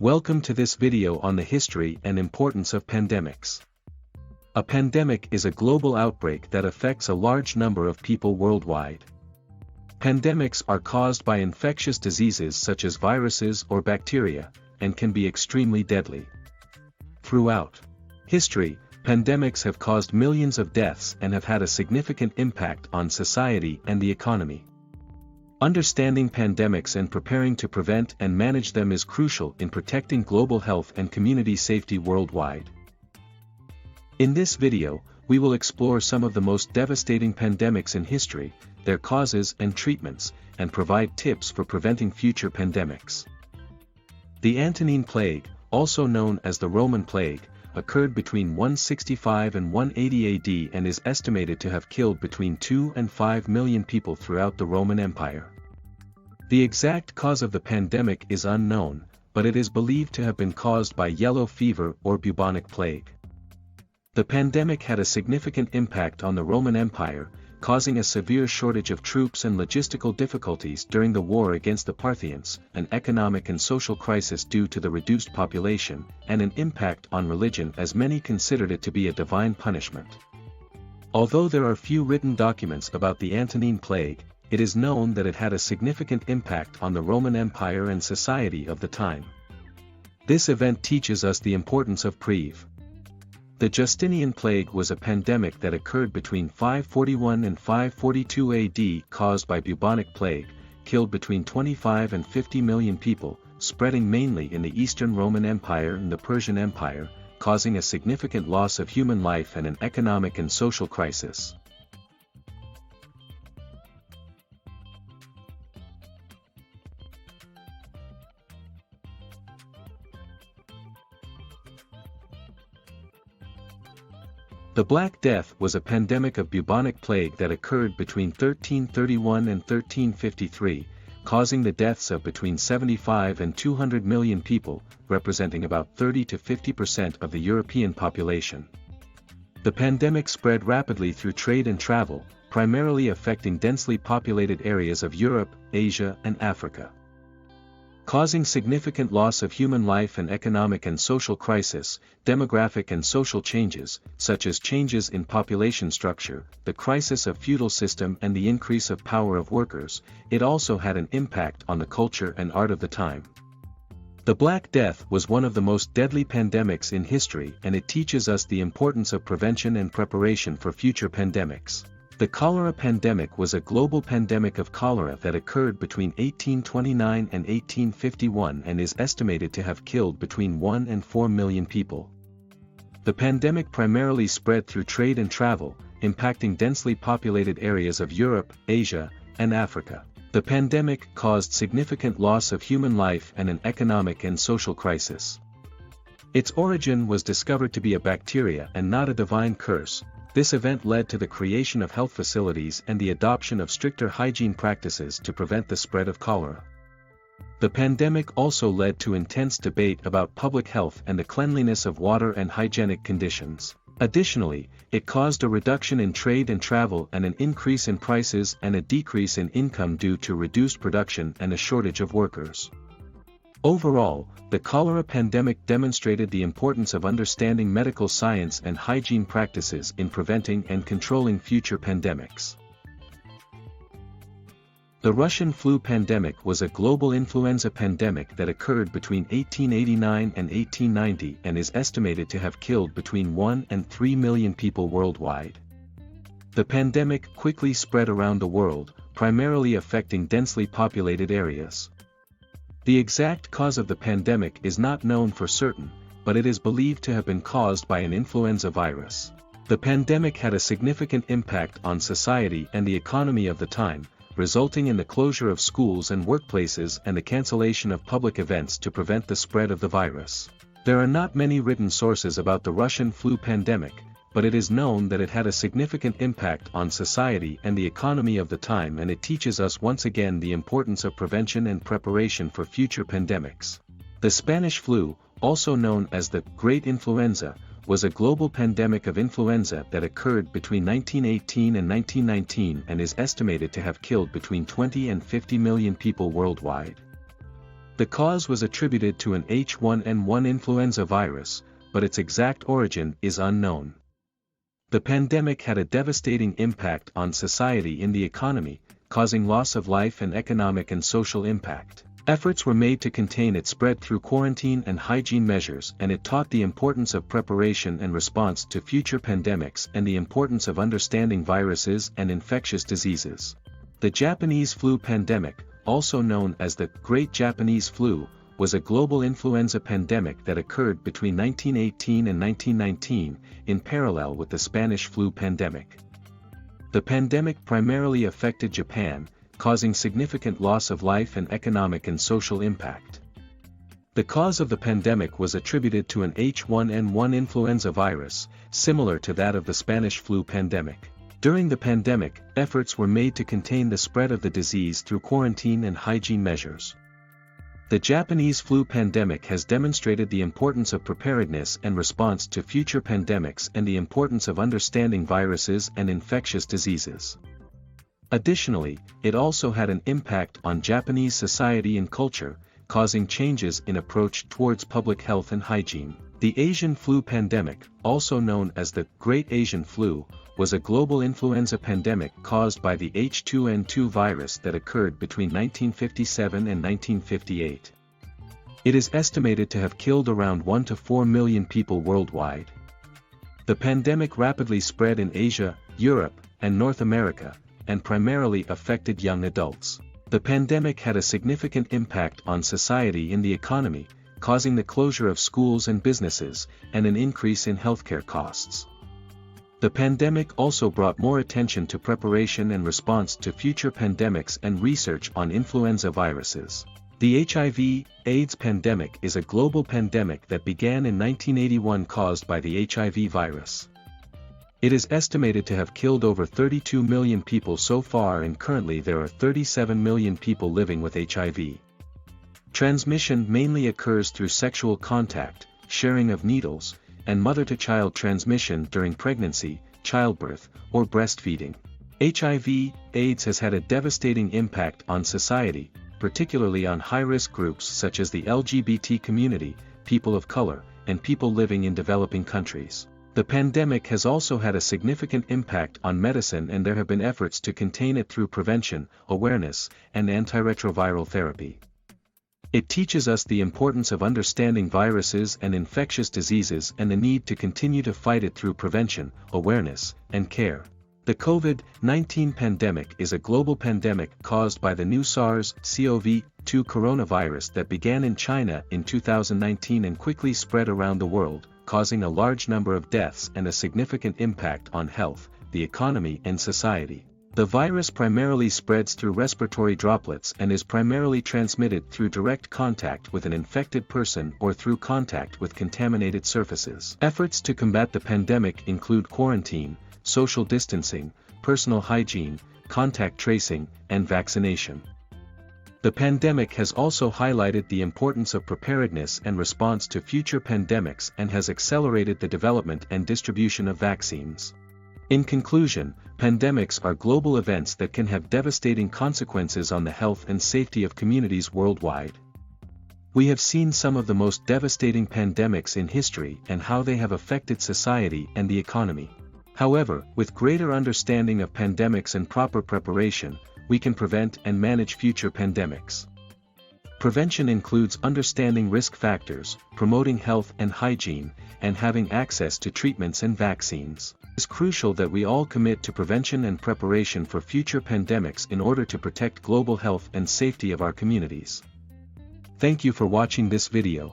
Welcome to this video on the history and importance of pandemics. A pandemic is a global outbreak that affects a large number of people worldwide. Pandemics are caused by infectious diseases such as viruses or bacteria, and can be extremely deadly. Throughout history, pandemics have caused millions of deaths and have had a significant impact on society and the economy. Understanding pandemics and preparing to prevent and manage them is crucial in protecting global health and community safety worldwide. In this video, we will explore some of the most devastating pandemics in history, their causes and treatments, and provide tips for preventing future pandemics. The Antonine Plague, also known as the Roman Plague, occurred between 165 and 180 AD and is estimated to have killed between 2 and 5 million people throughout the Roman Empire. The exact cause of the pandemic is unknown, but it is believed to have been caused by yellow fever or bubonic plague. The pandemic had a significant impact on the Roman Empire, causing a severe shortage of troops and logistical difficulties during the war against the Parthians, an economic and social crisis due to the reduced population, and an impact on religion as many considered it to be a divine punishment. Although there are few written documents about the Antonine Plague, it is known that it had a significant impact on the Roman Empire and society of the time. This event teaches us the importance of prevention. The Justinian Plague was a pandemic that occurred between 541 and 542 AD caused by bubonic plague, killed between 25 and 50 million people, spreading mainly in the Eastern Roman Empire and the Persian Empire, causing a significant loss of human life and an economic and social crisis. The Black Death was a pandemic of bubonic plague that occurred between 1331 and 1353, causing the deaths of between 75 and 200 million people, representing about 30 to 50% of the European population. The pandemic spread rapidly through trade and travel, primarily affecting densely populated areas of Europe, Asia, and Africa. Causing significant loss of human life and economic and social crisis, demographic and social changes, such as changes in population structure, the crisis of feudal system and the increase of power of workers, it also had an impact on the culture and art of the time. The Black Death was one of the most deadly pandemics in history and it teaches us the importance of prevention and preparation for future pandemics. The cholera pandemic was a global pandemic of cholera that occurred between 1829 and 1851 and is estimated to have killed between 1 and 4 million people. The pandemic primarily spread through trade and travel, impacting densely populated areas of Europe, Asia, and Africa. The pandemic caused significant loss of human life and an economic and social crisis. Its origin was discovered to be a bacteria and not a divine curse. This event led to the creation of health facilities and the adoption of stricter hygiene practices to prevent the spread of cholera. The pandemic also led to intense debate about public health and the cleanliness of water and hygienic conditions. Additionally, it caused a reduction in trade and travel and an increase in prices and a decrease in income due to reduced production and a shortage of workers. Overall, the cholera pandemic demonstrated the importance of understanding medical science and hygiene practices in preventing and controlling future pandemics. The Russian flu pandemic was a global influenza pandemic that occurred between 1889 and 1890 and is estimated to have killed between 1 and 3 million people worldwide. The pandemic quickly spread around the world, primarily affecting densely populated areas. The exact cause of the pandemic is not known for certain, but it is believed to have been caused by an influenza virus. The pandemic had a significant impact on society and the economy of the time, resulting in the closure of schools and workplaces and the cancellation of public events to prevent the spread of the virus. There are not many written sources about the Russian flu pandemic, but it is known that it had a significant impact on society and the economy of the time and it teaches us once again the importance of prevention and preparation for future pandemics. The Spanish flu, also known as the Great Influenza, was a global pandemic of influenza that occurred between 1918 and 1919 and is estimated to have killed between 20 and 50 million people worldwide. The cause was attributed to an H1N1 influenza virus, but its exact origin is unknown. The pandemic had a devastating impact on society and the economy, causing loss of life and economic and social impact. Efforts were made to contain its spread through quarantine and hygiene measures, and it taught the importance of preparation and response to future pandemics and the importance of understanding viruses and infectious diseases. The Japanese flu pandemic, also known as the Great Japanese Flu, was a global influenza pandemic that occurred between 1918 and 1919, in parallel with the Spanish flu pandemic. The pandemic primarily affected Japan, causing significant loss of life and economic and social impact. The cause of the pandemic was attributed to an H1N1 influenza virus, similar to that of the Spanish flu pandemic. During the pandemic, efforts were made to contain the spread of the disease through quarantine and hygiene measures. The Japanese flu pandemic has demonstrated the importance of preparedness and response to future pandemics and the importance of understanding viruses and infectious diseases. Additionally, it also had an impact on Japanese society and culture, causing changes in approach towards public health and hygiene. The Asian flu pandemic, also known as the Great Asian Flu, was a global influenza pandemic caused by the H2N2 virus that occurred between 1957 and 1958. It is estimated to have killed around 1 to 4 million people worldwide. The pandemic rapidly spread in Asia, Europe, and North America, and primarily affected young adults. The pandemic had a significant impact on society and the economy, causing the closure of schools and businesses, and an increase in healthcare costs. The pandemic also brought more attention to preparation and response to future pandemics and research on influenza viruses. The HIV/AIDS pandemic is a global pandemic that began in 1981 caused by the HIV virus. It is estimated to have killed over 32 million people so far, and currently there are 37 million people living with HIV. Transmission mainly occurs through sexual contact, sharing of needles, and mother-to-child transmission during pregnancy, childbirth, or breastfeeding. HIV/AIDS has had a devastating impact on society, particularly on high-risk groups such as the LGBT community, people of color, and people living in developing countries. The pandemic has also had a significant impact on medicine, and there have been efforts to contain it through prevention, awareness, and antiretroviral therapy. It teaches us the importance of understanding viruses and infectious diseases and the need to continue to fight it through prevention, awareness, and care. The COVID-19 pandemic is a global pandemic caused by the new SARS-CoV-2 coronavirus that began in China in 2019 and quickly spread around the world, causing a large number of deaths and a significant impact on health, the economy, and society. The virus primarily spreads through respiratory droplets and is primarily transmitted through direct contact with an infected person or through contact with contaminated surfaces. Efforts to combat the pandemic include quarantine, social distancing, personal hygiene, contact tracing, and vaccination. The pandemic has also highlighted the importance of preparedness and response to future pandemics and has accelerated the development and distribution of vaccines. In conclusion, pandemics are global events that can have devastating consequences on the health and safety of communities worldwide. We have seen some of the most devastating pandemics in history and how they have affected society and the economy. However, with greater understanding of pandemics and proper preparation, we can prevent and manage future pandemics. Prevention includes understanding risk factors, promoting health and hygiene, and having access to treatments and vaccines. It is crucial that we all commit to prevention and preparation for future pandemics in order to protect global health and safety of our communities. Thank you for watching this video.